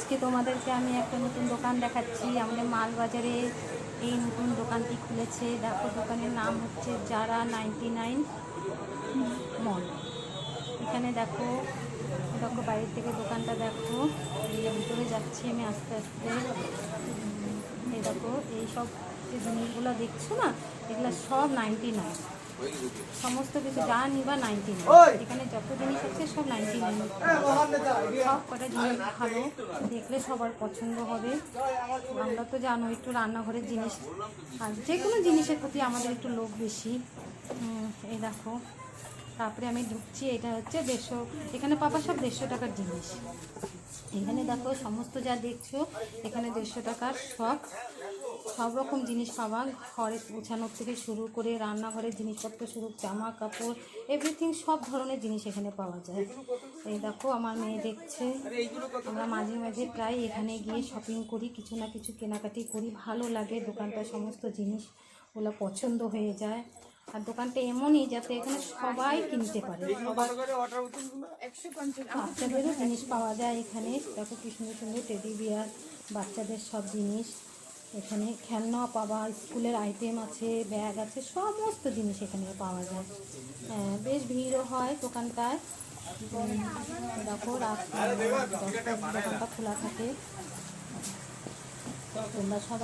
আজকে তোমাদেরকে আমি একটা নতুন দোকান দেখাচ্ছি। আমাদের মালবাজারে এই নতুন দোকানটি খুলেছে। দেখো, দোকানের নাম হচ্ছে জারা 99 মল। এখানে দেখো দেখো বাইরে থেকে দোকানটা দেখো। এই ভিতরে যাচ্ছি আমি আস্তে আস্তে। এই দেখো, এইসব যে জিনিসগুলো দেখছো না, এগুলো সব 99। সমস্ত কিছু যা নিবা 99। এখানে যত জিনিস আছে সব 99। সব কটা জিনিস ভালো, দেখলে সবার পছন্দ হবে। আমরা তো জানো একটু রান্নাঘরের জিনিস আর যে কোনো জিনিসের প্রতি আমাদের একটু লোভ বেশি। এই দেখো, তারপরে আমি ঢুকছি। এটা হচ্ছে 150, এখানে পাবা সব 150 টাকার জিনিস। এখানে দেখো সমস্ত যা দেখছো এখানে 150 টাকার সব রকম জিনিস পাবা। ঘরে গোছানোর থেকে শুরু করে রান্নাঘরের জিনিসপত্র শুরু, জামা কাপড়, এভরিথিং সব ধরনের জিনিস এখানে পাওয়া যায়। এই দেখো আমার মেয়ে দেখছে। আমরা মাঝে মাঝে প্রায় এখানে গিয়ে শপিং করি, কিছু না কিছু কেনাকাটি করি, ভালো লাগে। দোকানটার সমস্ত জিনিসগুলো পছন্দ হয়ে যায়। আর দোকানটা এমনই যাতে এখানে সবাই কিনতে পারে। বাচ্চাদেরও জিনিস পাওয়া যায় এখানে। দেখো কি সুন্দর সুন্দর টেডি বিয়ার, বাচ্চাদের সব জিনিস এখানে। খেলনা পাবা, স্কুলের আইটেম আছে, ব্যাগ আছে, সমস্ত জিনিস এখানে পাওয়া যায়। বেশ ভিড়ও হয় দোকানটায়। দেখো রাত 10টা দোকানটা খোলা থাকে। তোমরা সবাই